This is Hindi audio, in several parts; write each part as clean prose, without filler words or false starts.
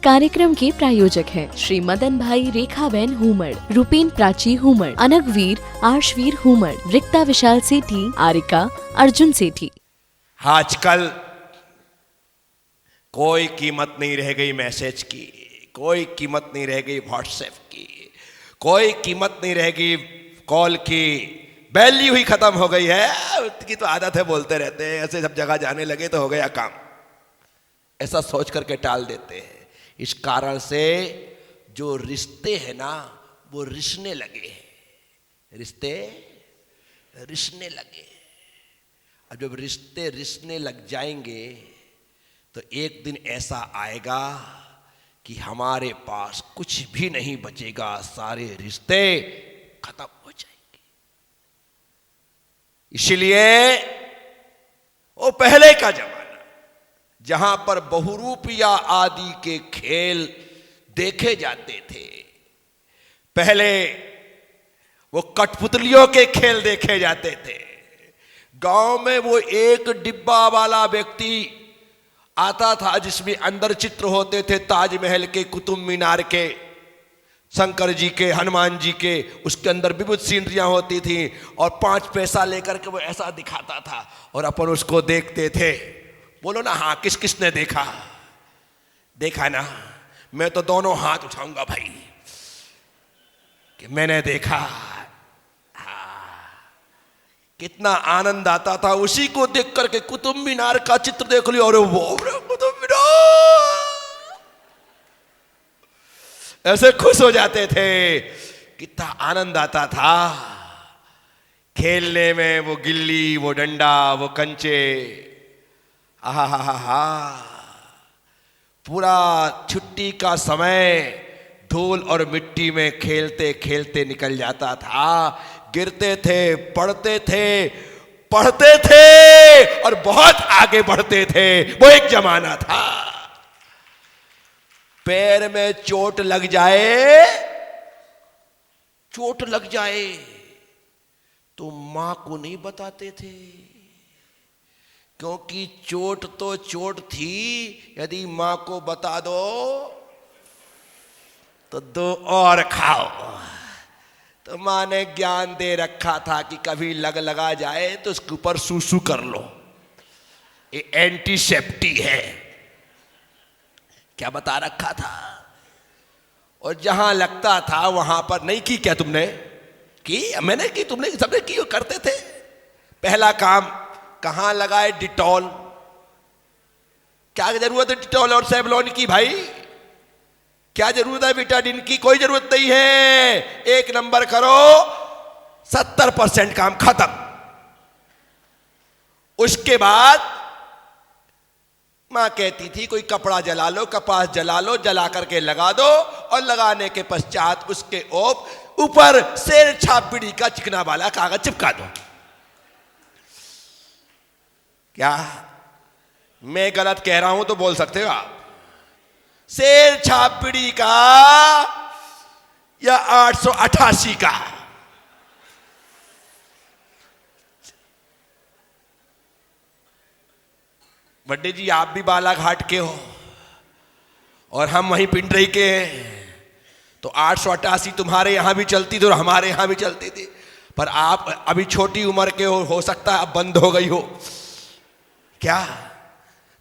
कार्यक्रम के प्रायोजक हैं श्री मदन भाई रेखाबेन हुमड़, रूपेन प्राची हुमड़, अनगवीर आर्शवीर हुमड़, रिक्ता विशाल सेठी, आरिका अर्जुन सेठी। आजकल कोई कीमत नहीं रह गई मैसेज की, कोई कीमत नहीं रह गई व्हाट्सएप की, कोई कीमत नहीं रह गई कॉल की, वैल्यू ही खत्म हो गई है। उसकी तो आदत है, बोलते रहते हैं, ऐसे सब जगह जाने लगे तो हो गया काम, ऐसा सोच करके टाल देते हैं। इस कारण से जो रिश्ते हैं ना वो रिश्ने लगे हैं, रिश्ते रिश्ने लगे। और जब रिश्ते रिश्ने लग जाएंगे तो एक दिन ऐसा आएगा कि हमारे पास कुछ भी नहीं बचेगा, सारे रिश्ते खत्म हो जाएंगे। इसलिए वो पहले का जमाना जहां पर बहुरूपिया आदि के खेल देखे जाते थे, पहले वो कठपुतलियों के खेल देखे जाते थे। गांव में वो एक डिब्बा वाला व्यक्ति आता था जिसमें अंदर चित्र होते थे ताजमहल के, कुतुब मीनार के, शंकर जी के, हनुमान जी के, उसके अंदर विविध सीनरियां होती थी और 5 पैसा लेकर के वो ऐसा दिखाता था और अपन उसको देखते थे। बोलो ना, हाँ, किस किसने देखा? देखा ना? मैं तो दोनों हाथ उठाऊंगा भाई कि मैंने देखा। हाँ, कितना आनंद आता था उसी को देख करके। कुतुब मीनार का चित्र देख लियो, अरे वो कुतुब मीनार, ऐसे खुश हो जाते थे, कितना आनंद आता था खेलने में। वो गिल्ली, वो डंडा, वो कंचे, आहा हा हा हा। पूरा छुट्टी का समय धूल और मिट्टी में खेलते खेलते निकल जाता था। गिरते थे, पढ़ते थे और बहुत आगे बढ़ते थे। वो एक जमाना था। पैर में चोट लग जाए तो मां को नहीं बताते थे, क्योंकि चोट तो चोट थी, यदि मां को बता दो तो 2 और खाओ। तो मां ने ज्ञान दे रखा था कि कभी लगा जाए तो उसके ऊपर सूसू कर लो, ये एंटीसेप्टी है, क्या बता रखा था। और जहां लगता था वहां पर नहीं की। क्या तुमने की? मैंने की, तुमने, सबने की, करते थे। पहला काम कहां लगाए? डिटॉल। क्या जरूरत है डिटॉल और सेवलॉन की भाई? क्या जरूरत है विटाडिन की? कोई जरूरत नहीं है। 1 नंबर करो, 70% काम खत्म। उसके बाद मां कहती थी कोई कपड़ा जला लो, कपास जला लो, जला करके लगा दो और लगाने के पश्चात उसके ऊपर शेर छाप बीड़ी का चिकना वाला कागज चिपका दो। क्या मैं गलत कह रहा हूं तो बोल सकते हो आप? शेर छाप बीड़ी का या 888 का? बड्डे जी, आप भी बालाघाट के हो और हम वहीं पिंडरी के हैं, तो 888 तुम्हारे यहां भी चलती थी और हमारे यहां भी चलती थी। पर आप अभी छोटी उम्र के हो सकता है अब बंद हो गई हो। क्या?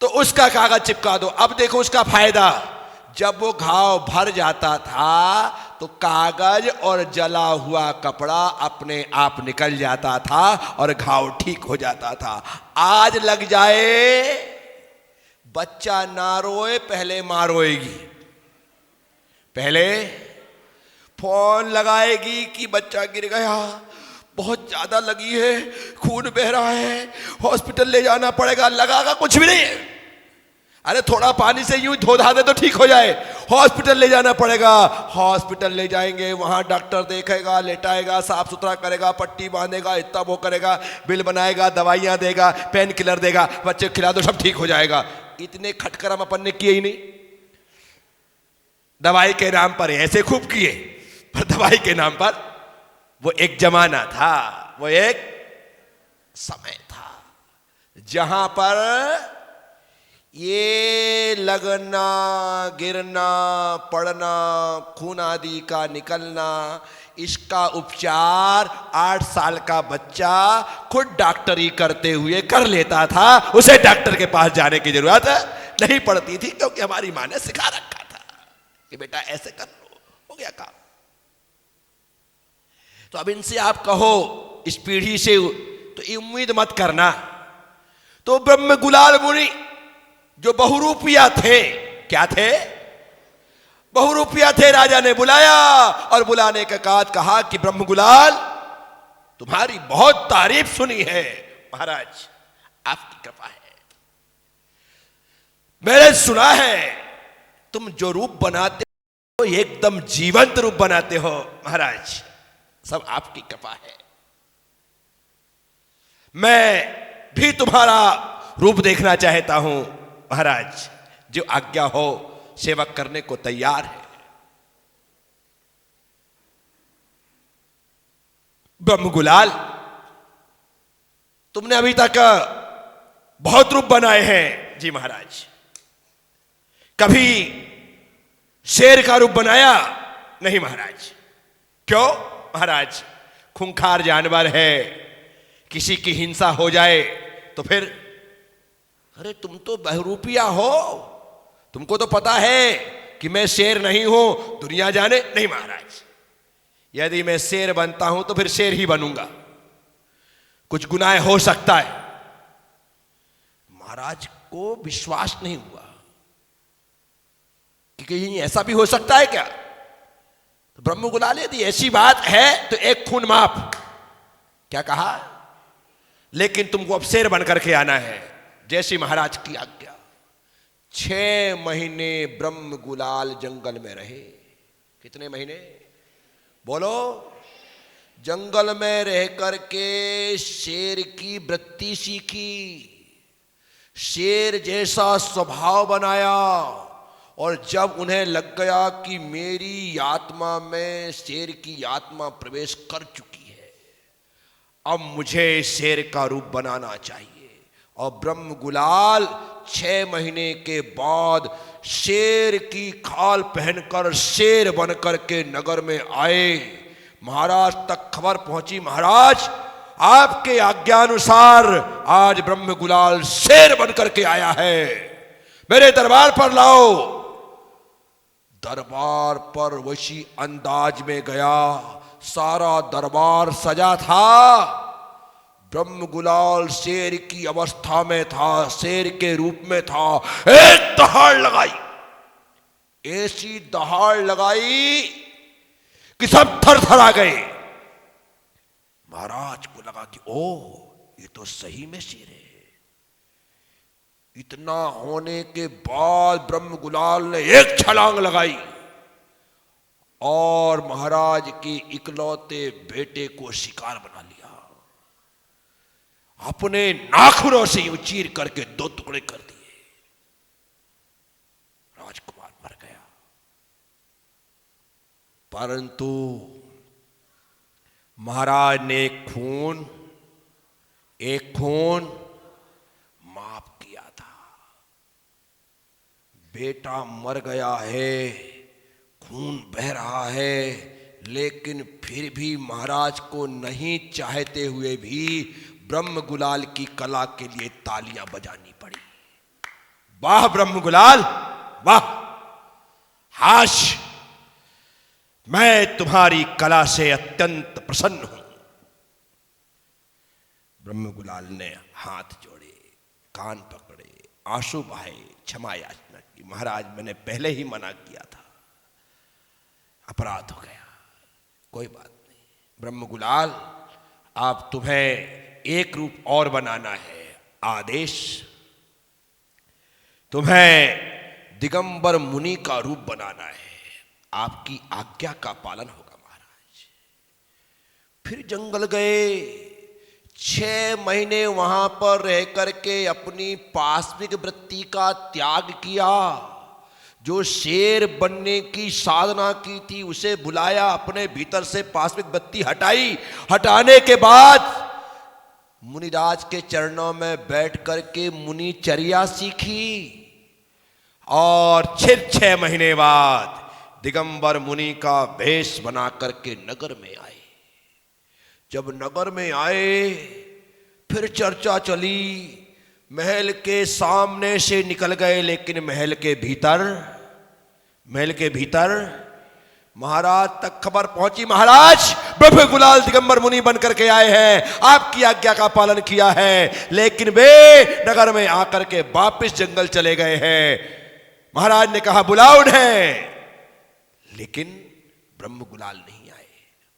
तो उसका कागज चिपका दो। अब देखो उसका फायदा, जब वो घाव भर जाता था तो कागज और जला हुआ कपड़ा अपने आप निकल जाता था और घाव ठीक हो जाता था। आज लग जाए, बच्चा ना रोए, पहले मां रोएगी, पहले फोन लगाएगी कि बच्चा गिर गया, बहुत ज्यादा लगी है, खून बह रहा है, हॉस्पिटल ले जाना पड़ेगा। लगागा कुछ भी नहीं है। अरे थोड़ा पानी से यूं धो धा दे तो ठीक हो जाए, हॉस्पिटल ले जाना पड़ेगा। हॉस्पिटल ले जाएंगे, वहां डॉक्टर देखेगा, लेटाएगा, साफ सुथरा करेगा, पट्टी बांधेगा, इतना वो करेगा, बिल बनाएगा, दवाइयां देगा, पेन किलर देगा, बच्चे खिला दो, सब ठीक हो जाएगा। इतने खटकर हम अपन ने किए ही नहीं। दवाई के नाम पर ऐसे खूब किए, पर दवाई के नाम पर वो एक जमाना था, वो एक समय था जहां पर ये लगना, गिरना, पड़ना, खून आदि का निकलना, इसका उपचार 8 साल का बच्चा खुद डॉक्टरी करते हुए कर लेता था। उसे डॉक्टर के पास जाने की जरूरत नहीं पड़ती थी, क्योंकि हमारी मां ने सिखा रखा था कि बेटा ऐसे कर लो, हो गया काम। तो अब इनसे आप कहो इस पीढ़ी से तो ये उम्मीद मत करना। तो ब्रह्म गुलाल मुनि जो बहुरूपिया थे, क्या थे? बहुरूपिया थे। राजा ने बुलाया और बुलाने के बाद कहा कि ब्रह्म गुलाल, तुम्हारी बहुत तारीफ सुनी है महाराज, आपकी कृपा है। मैंने सुना है तुम जो रूप बनाते हो एकदम जीवंत रूप बनाते हो महाराज, सब आपकी कृपा है। मैं भी तुम्हारा रूप देखना चाहता हूं महाराज, जो आज्ञा हो सेवक करने को तैयार है। ब्रह्म गुलाल, तुमने अभी तक बहुत रूप बनाए हैं। जी महाराज। कभी शेर का रूप बनाया? नहीं महाराज। क्यों महाराज? खूंखार जानवर है, किसी की हिंसा हो जाए तो फिर, अरे तुम तो बहुरूपिया हो, तुमको तो पता है कि मैं शेर नहीं हूं, दुनिया जाने। नहीं महाराज, यदि मैं शेर बनता हूं तो फिर शेर ही बनूंगा, कुछ गुनाह हो सकता है। महाराज को विश्वास नहीं हुआ कि कहीं ऐसा भी हो सकता है क्या? तो ब्रह्म गुलाल, यदि ऐसी बात है तो एक खून माफ। क्या कहा? लेकिन तुमको अब शेर बनकर के आना है, जैसी महाराज की आज्ञा। 6 महीने ब्रह्म गुलाल जंगल में रहे। कितने महीने बोलो? जंगल में रह करके शेर की वृत्ति सीखी, शेर जैसा स्वभाव बनाया, और जब उन्हें लग गया कि मेरी आत्मा में शेर की आत्मा प्रवेश कर चुकी है, अब मुझे शेर का रूप बनाना चाहिए। और ब्रह्म गुलाल 6 महीने के बाद शेर की खाल पहनकर शेर बनकर के नगर में आए। महाराज तक खबर पहुंची, महाराज आपके आज्ञानुसार आज ब्रह्म गुलाल शेर बनकर के आया है, मेरे दरबार पर लाओ। दरबार पर वैसी अंदाज में गया, सारा दरबार सजा था। ब्रह्म गुलाल शेर की अवस्था में था, शेर के रूप में था। एक दहाड़ लगाई, ऐसी दहाड़ लगाई कि सब थर थर आ गए। महाराज को लगा कि ओ, ये तो सही में शेर है। इतना होने के बाद ब्रह्म गुलाल ने एक छलांग लगाई और महाराज के इकलौते बेटे को शिकार बना लिया। अपने नाखूनों से यूं चीर करके 2 टुकड़े कर दिए। राजकुमार मर गया। परंतु महाराज ने एक खून माफ किया था। बेटा मर गया है, खून बह रहा है, लेकिन फिर भी महाराज को नहीं चाहते हुए भी ब्रह्म गुलाल की कला के लिए तालियां बजानी पड़ी। वाह ब्रह्म गुलाल, वाह, हाश, मैं तुम्हारी कला से अत्यंत प्रसन्न हूं। ब्रह्म गुलाल ने हाथ जोड़े, कान पकड़े, आंसू बहाए, क्षमा याचना की। महाराज मैंने पहले ही मना किया था, अपराध हो गया, कोई बात नहीं। ब्रह्म गुलाल, आप तुम्हें एक रूप और बनाना है, आदेश। तुम्हें दिगंबर मुनि का रूप बनाना है, आपकी आज्ञा का पालन होगा महाराज। फिर जंगल गए, 6 महीने वहां पर रह करके अपनी पाशविक वृत्ति का त्याग किया। जो शेर बनने की साधना की थी उसे बुलाया, अपने भीतर से पाशविक वृत्ति हटाई। हटाने के बाद मुनिराज के चरणों में बैठ करके मुनिचर्या सीखी। और फिर 6 महीने बाद दिगंबर मुनि का भेष बना करके नगर में आए। जब नगर में आए फिर चर्चा चली, महल के सामने से निकल गए, लेकिन महल के भीतर महाराज तक खबर पहुंची, महाराज ब्रह्म गुलाल दिगंबर मुनि बन करके आए हैं, आपकी आज्ञा का पालन किया है, लेकिन वे नगर में आकर के वापस जंगल चले गए हैं। महाराज ने कहा बुलाओ उन्हें, लेकिन ब्रह्म गुलाल नहीं आए।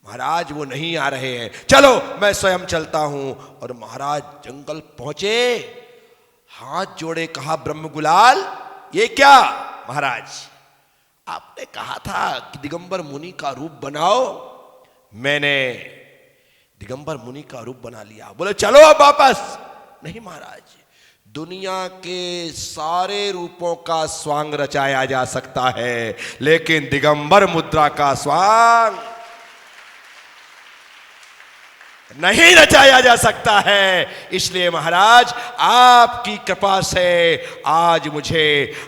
महाराज वो नहीं आ रहे हैं, चलो मैं स्वयं चलता हूं। और महाराज जंगल पहुंचे, हाथ जोड़े कहा ब्रह्म गुलाल ये क्या? महाराज आपने कहा था कि दिगंबर मुनि का रूप बनाओ, मैंने दिगंबर मुनि का रूप बना लिया। बोले चलो अब वापस। नहीं महाराज, दुनिया के सारे रूपों का स्वांग रचाया जा सकता है, लेकिन दिगंबर मुद्रा का स्वांग नहीं रचाया जा सकता है। इसलिए महाराज आपकी कृपा से आज मुझे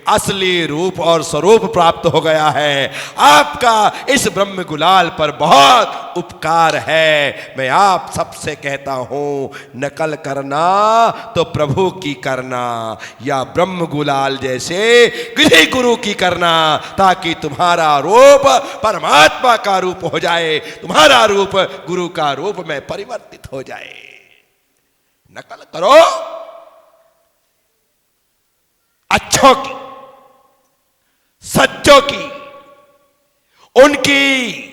असली रूप और स्वरूप प्राप्त हो गया है। आपका इस ब्रह्म गुलाल पर बहुत उपकार है। मैं आप सबसे कहता हूं, नकल करना तो प्रभु की करना, या ब्रह्म गुलाल जैसे गृह गुरु की करना, ताकि तुम्हारा रूप परमात्मा का रूप हो जाए, तुम्हारा रूप गुरु का रूप में परिवर्तित हो जाए। नकल करो अच्छों की, सच्चों की, उनकी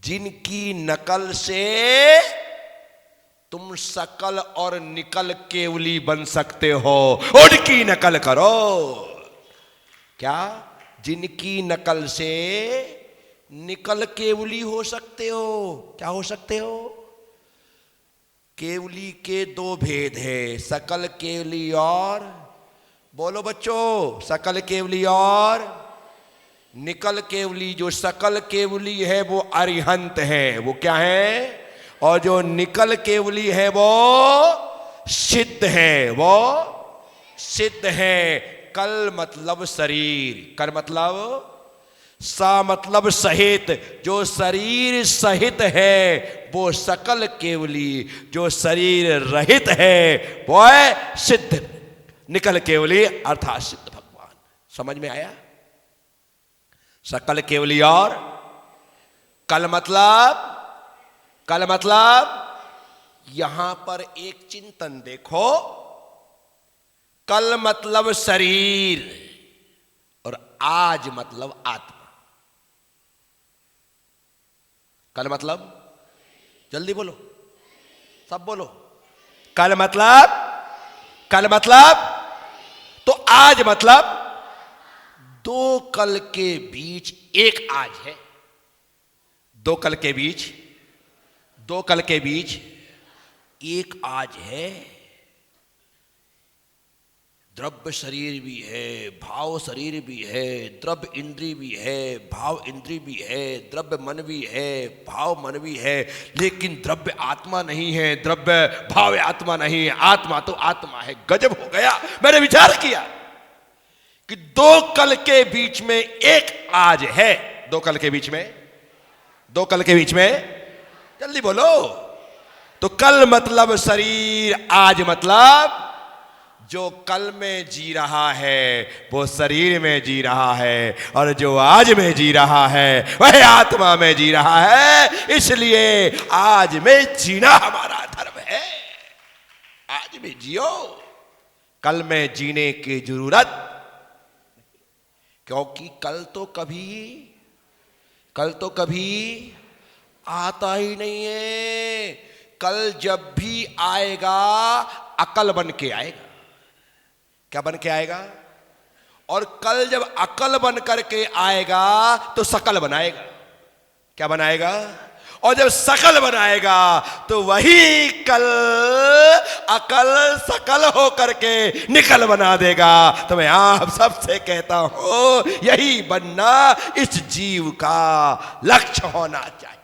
जिनकी नकल से तुम सकल और निकल केवली बन सकते हो, उनकी नकल करो। क्या? जिनकी नकल से निकल केवली हो सकते हो। क्या हो सकते हो? केवली के 2 भेद है, सकल केवली और, बोलो बच्चों, सकल केवली और निकल केवली। जो सकल केवली है वो अरिहंत है, वो क्या है? और जो निकल केवली है वो सिद्ध है, वो सिद्ध है। कल मतलब शरीर, कर मतलब सा मतलब सहित, जो शरीर सहित है वो सकल केवली, जो शरीर रहित है वो है सिद्ध। निकल केवली अर्थात सिद्ध भगवान। समझ में आया? सकल केवली और कल मतलब, कल मतलब यहां पर एक चिंतन देखो, कल मतलब शरीर और आज मतलब आत्मा। कल मतलब, जल्दी बोलो, सब बोलो, कल मतलब, कल मतलब, तो आज मतलब 2 कल के बीच एक आज है। 2 कल के बीच, 2 कल के बीच एक आज है। द्रव्य शरीर भी है, भाव शरीर भी है, द्रव्य इंद्री भी है, भाव इंद्री भी है, द्रव्य मन भी है, भाव मन भी है, लेकिन द्रव्य आत्मा नहीं है, द्रव्य भाव आत्मा नहीं है, आत्मा तो आत्मा है। गजब हो गया। मैंने विचार किया कि 2 कल के बीच में एक आज है। 2 कल के बीच में, 2 कल के बीच में, जल्दी बोलो। तो कल मतलब शरीर, आज मतलब जो कल में जी रहा है वो शरीर में जी रहा है, और जो आज में जी रहा है वह आत्मा में जी रहा है। इसलिए आज में जीना हमारा धर्म है। आज में जियो, कल में जीने की जरूरत, क्योंकि कल तो कभी आता ही नहीं है। कल जब भी आएगा अकल बन के आएगा। क्या बन के आएगा? और कल जब अकल बन करके आएगा तो सकल बनाएगा। क्या बनाएगा? और जब सकल बनाएगा तो वही कल अकल सकल हो करके निकल बना देगा। तो मैं आप सबसे कहता हूं, यही बनना इस जीव का लक्ष्य होना चाहिए।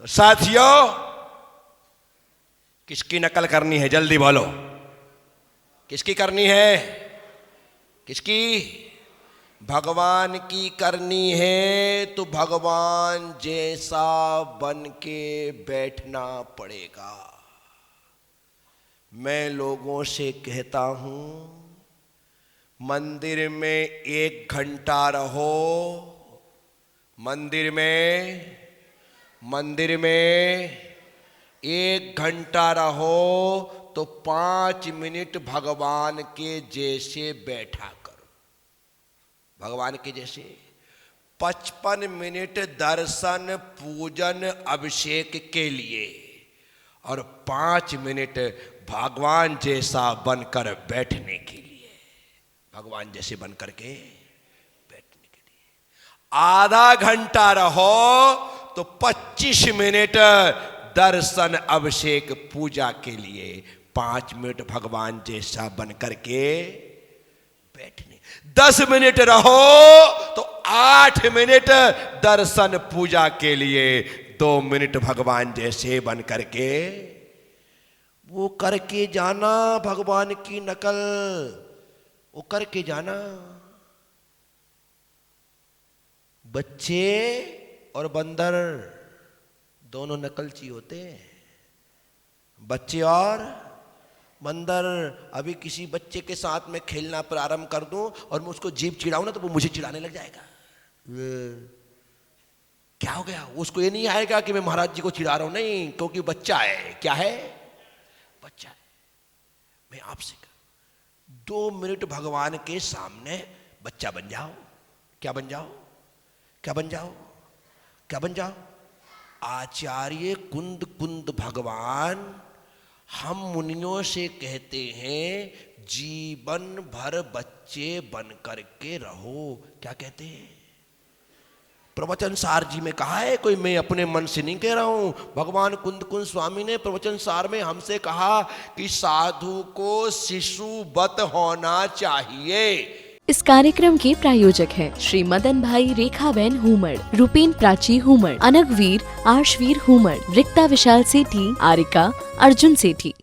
तो साथियों, किसकी नकल करनी है? जल्दी बोलो। किसकी करनी है? किसकी? भगवान की करनी है तो भगवान जैसा बन के बैठना पड़ेगा। मैं लोगों से कहता हूं, मंदिर में 1 घंटा रहो, मंदिर में 1 घंटा रहो तो 5 मिनट भगवान के जैसे बैठा करो। भगवान के जैसे 55 मिनट दर्शन पूजन अभिषेक के लिए और 5 मिनट भगवान जैसा बनकर बैठने के लिए। भगवान जैसे बनकर के बैठने के लिए आधा घंटा रहो तो 25 मिनट दर्शन अभिषेक पूजा के लिए, 5 मिनट भगवान जैसा बनकर के बैठने। 10 मिनट रहो तो 8 मिनट दर्शन पूजा के लिए, 2 मिनट भगवान जैसे बनकर के। वो करके जाना भगवान की नकल, वो करके जाना। बच्चे और बंदर दोनों नकलची होते हैं। बच्चे और बंदर। अभी किसी बच्चे के साथ में खेलना प्रारंभ कर दूं और मैं उसको जीभ चिढ़ाऊं ना तो वो मुझे चिढ़ाने लग जाएगा। क्या हो गया? उसको ये नहीं आएगा कि मैं महाराज जी को चिढ़ा रहा हूं, नहीं, क्योंकि बच्चा है। क्या है? बच्चा है। मैं आपसे 2 मिनट भगवान के सामने बच्चा बन जाओ। क्या बन जाओ? क्या बन जाओ? क्या बन जाओ? आचार्य कुंद कुंद भगवान हम मुनियों से कहते हैं, जीवन भर बच्चे बन करके रहो। क्या कहते हैं? प्रवचन सार जी में कहा है, कोई मैं अपने मन से नहीं कह रहा हूं। भगवान कुंद कुंद स्वामी ने प्रवचन सार में हमसे कहा कि साधु को शिशुवत होना चाहिए। इस कार्यक्रम के प्रायोजक हैं श्री मदन भाई रेखाबेन हुमड़, रूपेन प्राची हुमड़, अनगवीर आर्शवीर हुमड़, रिक्ता विशाल सेठी, आरिका अर्जुन सेठी।